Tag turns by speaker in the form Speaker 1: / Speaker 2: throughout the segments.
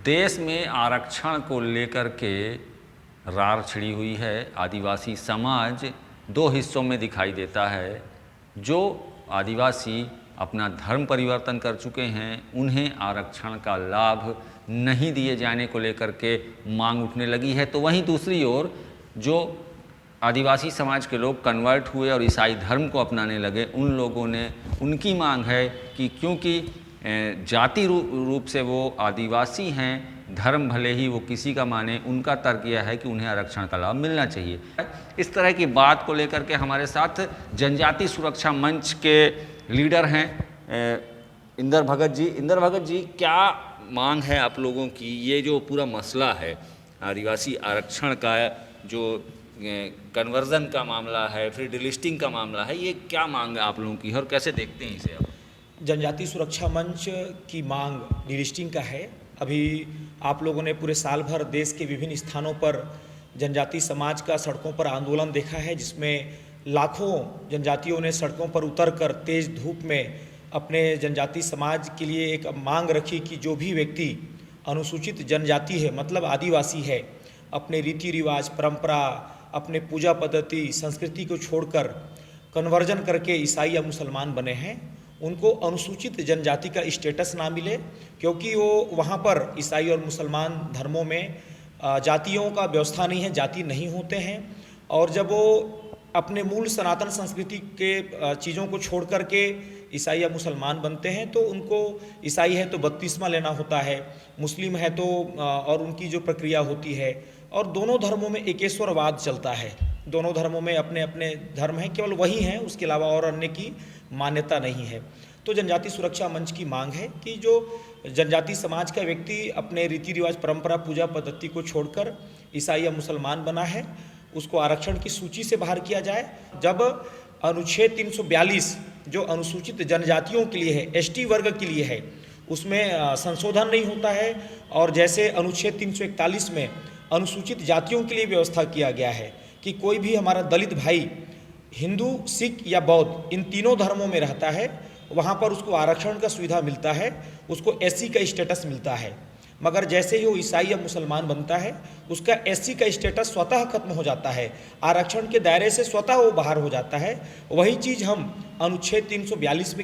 Speaker 1: देश में आरक्षण को लेकर के रार छिड़ी हुई है। आदिवासी समाज दो हिस्सों में दिखाई देता है। जो आदिवासी अपना धर्म परिवर्तन कर चुके हैं, उन्हें आरक्षण का लाभ नहीं दिए जाने को लेकर के मांग उठने लगी है, तो वहीं दूसरी ओर जो आदिवासी समाज के लोग कन्वर्ट हुए और ईसाई धर्म को अपनाने लगे, उन लोगों ने, उनकी मांग है कि क्योंकि जाति रूप से वो आदिवासी हैं, धर्म भले ही वो किसी का माने, उनका तर्क यह है कि उन्हें आरक्षण का लाभ मिलना चाहिए। इस तरह की बात को लेकर के हमारे साथ जनजाति सुरक्षा मंच के लीडर हैं इंदर भगत जी। इंदर भगत जी, क्या मांग है आप लोगों की? ये जो पूरा मसला है आदिवासी आरक्षण का, जो कन्वर्जन का मामला है, फिर डिलिस्टिंग का मामला है, ये क्या मांग है आप लोगों की और कैसे देखते हैं इसे आप?
Speaker 2: जनजाति सुरक्षा मंच की मांग डिलिस्टिंग का है। अभी आप लोगों ने पूरे साल भर देश के विभिन्न स्थानों पर जनजाति समाज का सड़कों पर आंदोलन देखा है, जिसमें लाखों जनजातियों ने सड़कों पर उतरकर तेज धूप में अपने जनजाति समाज के लिए एक मांग रखी कि जो भी व्यक्ति अनुसूचित जनजाति है, मतलब आदिवासी है, अपने रीति रिवाज, परंपरा, अपने पूजा पद्धति, संस्कृति को छोड़कर कन्वर्जन करके ईसाई या मुसलमान बने हैं, उनको अनुसूचित जनजाति का स्टेटस ना मिले, क्योंकि वो वहाँ पर ईसाई और मुसलमान धर्मों में जातियों का व्यवस्था नहीं है, जाति नहीं होते हैं। और जब वो अपने मूल सनातन संस्कृति के चीज़ों को छोड़ कर के ईसाई या मुसलमान बनते हैं, तो उनको ईसाई है तो बपतिस्मा लेना होता है, मुस्लिम है तो और उनकी जो प्रक्रिया होती है। और दोनों धर्मों में एकेश्वरवाद चलता है, दोनों धर्मों में अपने अपने धर्म हैं, केवल वही हैं, उसके अलावा और अन्य की मान्यता नहीं है। तो जनजाति सुरक्षा मंच की मांग है कि जो जनजाति समाज का व्यक्ति अपने रीति रिवाज, परंपरा, पूजा पद्धति को छोड़कर ईसाई या मुसलमान बना है, उसको आरक्षण की सूची से बाहर किया जाए। जब अनुच्छेद 342 जो अनुसूचित जनजातियों के लिए है, एसटी वर्ग के लिए है, उसमें संशोधन नहीं होता है। और जैसे अनुच्छेद 341 में अनुसूचित जातियों के लिए व्यवस्था किया गया है कि कोई भी हमारा दलित भाई हिंदू, सिख या बौद्ध, इन तीनों धर्मों में रहता है, वहाँ पर उसको आरक्षण का सुविधा मिलता है, उसको एससी का स्टेटस मिलता है। मगर जैसे ही वो ईसाई या मुसलमान बनता है, उसका एससी का स्टेटस स्वतः खत्म हो जाता है, आरक्षण के दायरे से स्वतः वो बाहर हो जाता है। वही चीज़ हम अनुच्छेद 342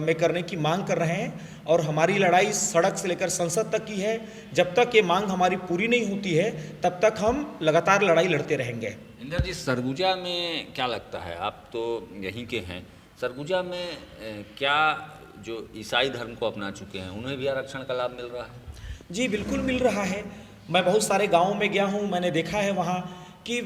Speaker 2: में करने की मांग कर रहे हैं, और हमारी लड़ाई सड़क से लेकर संसद तक की है। जब तक ये मांग हमारी पूरी नहीं होती है, तब तक हम लगातार लड़ाई लड़ते रहेंगे।
Speaker 1: इंदर जी, सरगुजा में क्या लगता है, आप तो यहीं के हैं, सरगुजा में क्या जो ईसाई धर्म को अपना चुके हैं उन्हें भी आरक्षण का लाभ मिल रहा है?
Speaker 2: जी बिल्कुल मिल रहा है। मैं बहुत सारे गांवों में गया हूं, मैंने देखा है वहां कि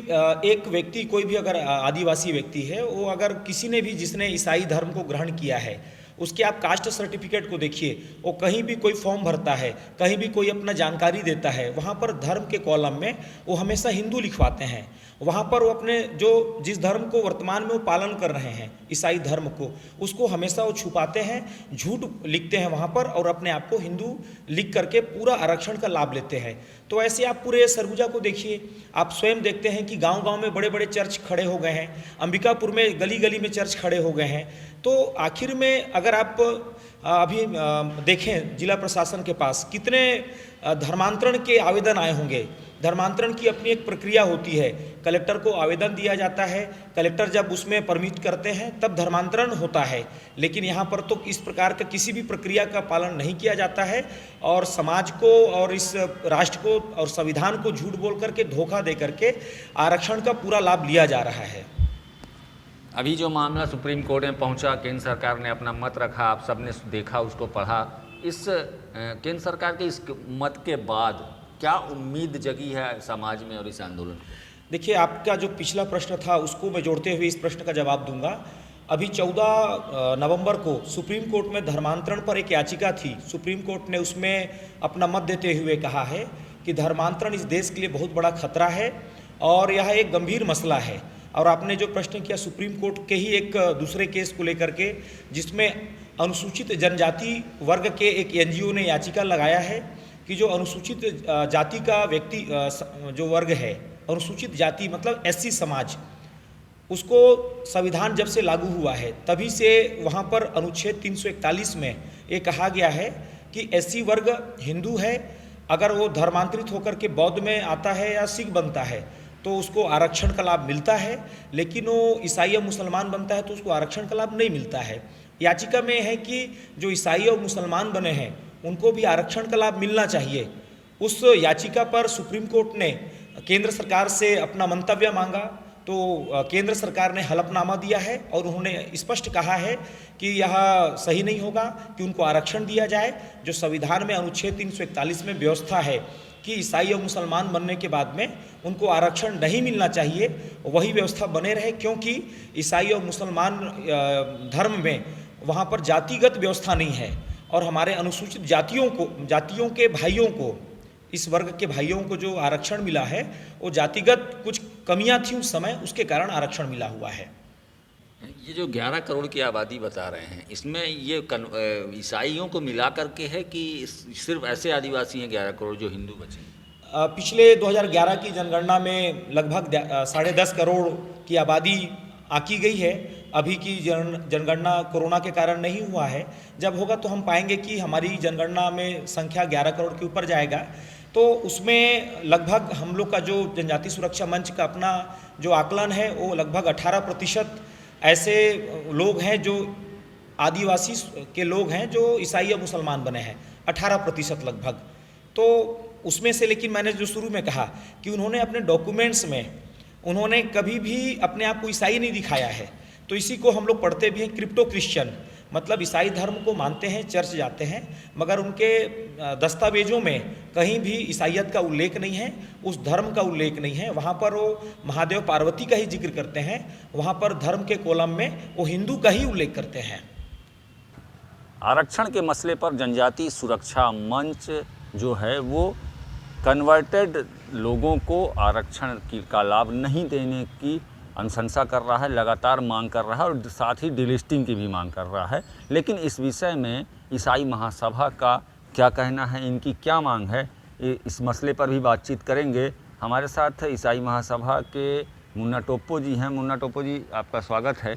Speaker 2: एक व्यक्ति, कोई भी अगर आदिवासी व्यक्ति है, वो अगर किसी ने भी जिसने ईसाई धर्म को ग्रहण किया है, उसके आप कास्ट सर्टिफिकेट को देखिए, वो कहीं भी कोई फॉर्म भरता है, कहीं भी कोई अपना जानकारी देता है, वहाँ पर धर्म के कॉलम में वो हमेशा हिंदू लिखवाते हैं। वहाँ पर वो अपने जो जिस धर्म को वर्तमान में वो पालन कर रहे हैं, ईसाई धर्म को, उसको हमेशा वो छुपाते हैं, झूठ लिखते हैं वहाँ पर, और अपने आप को हिंदू लिख करके पूरा आरक्षण का लाभ लेते हैं। तो ऐसे आप पूरे सरगुजा को देखिए, आप स्वयं देखते हैं कि गांव-गांव में बड़े बड़े चर्च खड़े हो गए हैं, अंबिकापुर में गली गली में चर्च खड़े हो गए हैं। तो आखिर में अगर आप अभी देखें जिला प्रशासन के पास कितने धर्मांतरण के आवेदन आए होंगे। धर्मांतरण की अपनी एक प्रक्रिया होती है, कलेक्टर को आवेदन दिया जाता है, कलेक्टर जब उसमें परमिट करते हैं तब धर्मांतरण होता है। लेकिन यहाँ पर तो इस प्रकार का किसी भी प्रक्रिया का पालन नहीं किया जाता है, और समाज को और इस राष्ट्र को और संविधान को झूठ बोल करके, धोखा दे करके आरक्षण का पूरा लाभ लिया जा रहा है।
Speaker 1: अभी जो मामला सुप्रीम कोर्ट में पहुंचा, केंद्र सरकार ने अपना मत रखा, आप सबने देखा, उसको पढ़ा। इस केंद्र सरकार के इस मत के बाद क्या उम्मीद जगी है समाज में और इस आंदोलन?
Speaker 2: देखिए, आपका जो पिछला प्रश्न था उसको मैं जोड़ते हुए इस प्रश्न का जवाब दूंगा। अभी 14 नवंबर को सुप्रीम कोर्ट में धर्मांतरण पर एक याचिका थी। सुप्रीम कोर्ट ने उसमें अपना मत देते हुए कहा है कि धर्मांतरण इस देश के लिए बहुत बड़ा खतरा है और यह एक गंभीर मसला है। और आपने जो प्रश्न किया सुप्रीम कोर्ट के ही एक दूसरे केस को लेकर के, जिसमें अनुसूचित जनजाति वर्ग के एक एनजीओ ने याचिका लगाया है कि जो अनुसूचित जाति का व्यक्ति जो वर्ग है, अनुसूचित जाति मतलब एससी समाज, उसको संविधान जब से लागू हुआ है तभी से वहाँ पर अनुच्छेद 341 में ये कहा गया है कि एससी वर्ग हिंदू है अगर वो धर्मांतरित होकर के बौद्ध में आता है या सिख बनता है तो उसको आरक्षण का लाभ मिलता है, लेकिन वो ईसाई या मुसलमान बनता है तो उसको आरक्षण का लाभ नहीं मिलता है। याचिका में है कि जो ईसाई और मुसलमान बने हैं उनको भी आरक्षण का लाभ मिलना चाहिए। उस याचिका पर सुप्रीम कोर्ट ने केंद्र सरकार से अपना मंतव्य मांगा, तो केंद्र सरकार ने हलफनामा दिया है और उन्होंने स्पष्ट कहा है कि यह सही नहीं होगा कि उनको आरक्षण दिया जाए। जो संविधान में अनुच्छेद 341 में व्यवस्था है कि ईसाई और मुसलमान बनने के बाद में उनको आरक्षण नहीं मिलना चाहिए, वही व्यवस्था बने रहे, क्योंकि ईसाई और मुसलमान धर्म में वहाँ पर जातिगत व्यवस्था नहीं है और हमारे अनुसूचित जातियों के भाइयों को, इस वर्ग के भाइयों को जो आरक्षण मिला है वो जातिगत कुछ कमियां थी उस समय, उसके कारण आरक्षण मिला हुआ है।
Speaker 1: ये जो 11 करोड़ की आबादी बता रहे हैं, इसमें ये ईसाइयों को मिला करके है कि सिर्फ ऐसे आदिवासी हैं 11 करोड़ जो हिंदू बचे?
Speaker 2: पिछले 2011 की जनगणना में लगभग 10.5 करोड़ की आबादी आंकी गई है। अभी की जनगणना कोरोना के कारण नहीं हुआ है। जब होगा तो हम पाएंगे कि हमारी जनगणना में संख्या 11 करोड़ के ऊपर जाएगा। तो उसमें लगभग हम लोग का जो जनजाति सुरक्षा मंच का अपना जो आकलन है वो लगभग 18% ऐसे लोग हैं जो आदिवासी के लोग हैं जो ईसाई और मुसलमान बने हैं, 18% लगभग। तो उसमें से, लेकिन मैंने जो शुरू में कहा कि उन्होंने अपने डॉक्यूमेंट्स में उन्होंने कभी भी अपने आप को ईसाई नहीं दिखाया है, तो इसी को हम लोग पढ़ते भी हैं क्रिप्टो क्रिश्चियन, मतलब ईसाई धर्म को मानते हैं, चर्च जाते हैं, मगर उनके दस्तावेजों में कहीं भी ईसाइयत का उल्लेख नहीं है, उस धर्म का उल्लेख नहीं है। वहाँ पर वो महादेव पार्वती का ही जिक्र करते हैं, वहाँ पर धर्म के कॉलम में वो हिंदू का ही उल्लेख करते हैं।
Speaker 1: आरक्षण के मसले पर जनजाति सुरक्षा मंच जो है वो कन्वर्टेड लोगों को आरक्षण का लाभ नहीं देने की अनुशंसा कर रहा है, लगातार मांग कर रहा है और साथ ही डिलिस्टिंग की भी मांग कर रहा है। लेकिन इस विषय में ईसाई महासभा का क्या कहना है, इनकी क्या मांग है, इस मसले पर भी बातचीत करेंगे। हमारे साथ ईसाई महासभा के मुन्ना टोप्पो जी हैं। मुन्ना टोप्पो जी, आपका स्वागत है।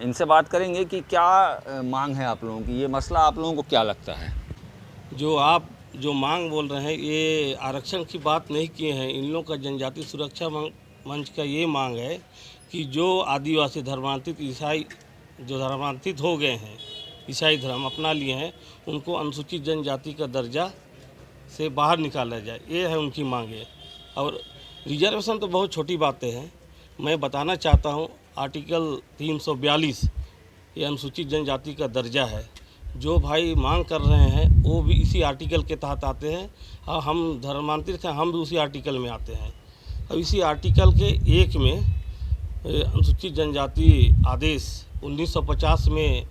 Speaker 1: इनसे बात करेंगे कि क्या मांग है आप लोगों की, ये मसला आप लोगों को क्या लगता है?
Speaker 3: जो आप जो मांग बोल रहे हैं ये आरक्षण की बात नहीं किए हैं। इन लोगों का जनजाति सुरक्षा मंच का ये मांग है कि जो आदिवासी धर्मांतरित ईसाई जो धर्मांतरित हो गए हैं, ईसाई धर्म अपना लिए हैं, उनको अनुसूचित जनजाति का दर्जा से बाहर निकाला जाए, ये है उनकी मांग है। और रिजर्वेशन तो बहुत छोटी बातें हैं। मैं बताना चाहता हूँ आर्टिकल 342 ये अनुसूचित जनजाति का दर्जा है। जो भाई मांग कर रहे हैं वो भी इसी आर्टिकल के तहत आते हैं और हम धर्मांतरित हैं, हम भी उसी आर्टिकल में आते हैं। अब इसी आर्टिकल के 1 में अनुसूचित जनजाति आदेश 1950 में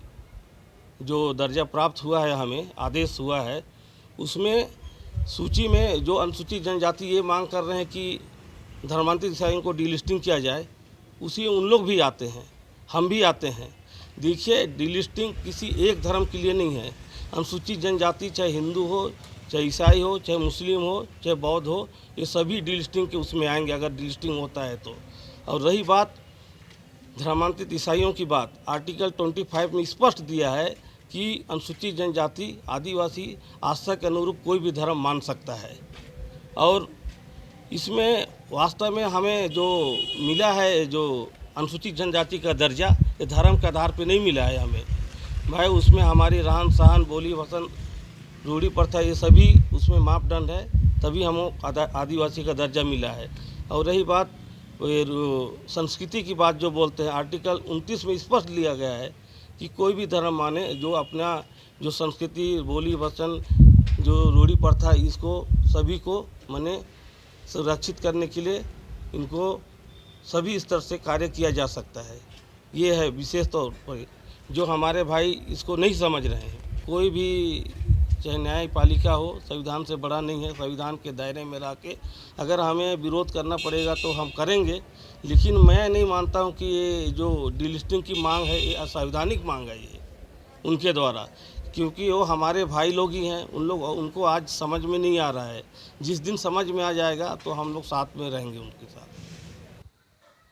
Speaker 3: जो दर्जा प्राप्त हुआ है, हमें आदेश हुआ है, उसमें सूची में जो अनुसूचित जनजाति ये मांग कर रहे हैं कि धर्मांतरित ईसाइयों को डिलिस्टिंग किया जाए, उसी उन लोग भी आते हैं, हम भी आते हैं। देखिए, डिलिस्टिंग किसी एक धर्म के लिए नहीं है। अनुसूचित जनजाति चाहे हिंदू हो, चाहे ईसाई हो, चाहे मुस्लिम हो, चाहे बौद्ध हो, ये सभी डिलिस्टिंग के उसमें आएंगे अगर डिलिस्टिंग होता है तो। और रही बात धर्मांतरित ईसाइयों की बात, आर्टिकल 25 में स्पष्ट दिया है कि अनुसूचित जनजाति आदिवासी आस्था के अनुरूप कोई भी धर्म मान सकता है। और इसमें वास्तव में हमें जो मिला है, जो अनुसूचित जनजाति का दर्जा, ये धर्म के आधार पे नहीं मिला है हमें भाई। उसमें हमारी रहन सहन, बोली वसन, रूढ़ी प्रथा, ये सभी उसमें मापदंड है, तभी हमें आदिवासी का दर्जा मिला है। और रही बात संस्कृति की बात जो बोलते हैं, आर्टिकल 29 में स्पष्ट लिया गया है कि कोई भी धर्म माने जो अपना जो संस्कृति, बोली वसन, जो रूढ़ी प्रथा, इसको सभी को माने सुरक्षित करने के लिए इनको सभी स्तर से कार्य किया जा सकता है। ये है विशेष तौर पर जो हमारे भाई इसको नहीं समझ रहे हैं। कोई भी चाहे न्यायपालिका हो, संविधान से बड़ा नहीं है। संविधान के दायरे में रह के अगर हमें विरोध करना पड़ेगा तो हम करेंगे, लेकिन मैं नहीं मानता हूँ कि ये जो डिलिस्टिंग की मांग है ये असंवैधानिक मांग है ये उनके द्वारा, क्योंकि वो हमारे भाई लोग ही हैं। उनको आज समझ में नहीं आ रहा है। जिस दिन समझ में आ जाएगा तो हम लोग साथ में रहेंगे उनके साथ।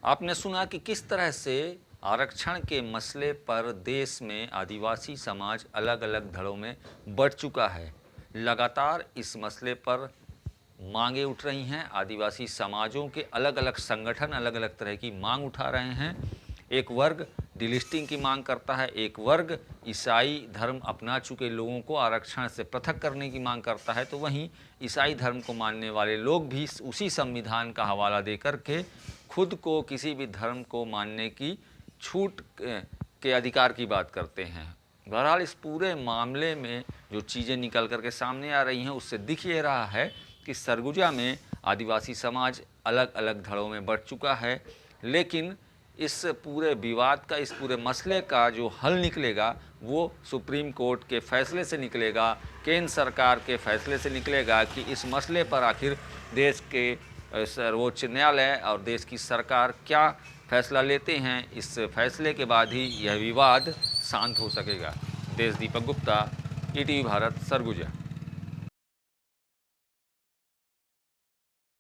Speaker 1: आपने सुना कि किस तरह से आरक्षण के मसले पर देश में आदिवासी समाज अलग अलग धड़ों में बढ़ चुका है। लगातार इस मसले पर मांगे उठ रही हैं। आदिवासी समाजों के अलग अलग संगठन अलग अलग तरह की मांग उठा रहे हैं। एक वर्ग डिलिस्टिंग की मांग करता है, एक वर्ग ईसाई धर्म अपना चुके लोगों को आरक्षण से पृथक करने की मांग करता है, तो वहीं ईसाई धर्म को मानने वाले लोग भी उसी संविधान का हवाला देकर के खुद को किसी भी धर्म को मानने की छूट के अधिकार की बात करते हैं। बहरहाल इस पूरे मामले में जो चीज़ें निकल कर के सामने आ रही हैं उससे दिख ये रहा है कि सरगुजा में आदिवासी समाज अलग अलग धड़ों में बढ़ चुका है, लेकिन इस पूरे विवाद का, इस पूरे मसले का जो हल निकलेगा वो सुप्रीम कोर्ट के फैसले से निकलेगा, केंद्र सरकार के फैसले से निकलेगा कि इस मसले पर आखिर देश के सर्वोच्च न्यायालय और देश की सरकार क्या फैसला लेते हैं। इस फैसले के बाद ही यह विवाद शांत हो सकेगा। देश दीपक गुप्ता, ईटीवी भारत, सरगुजा।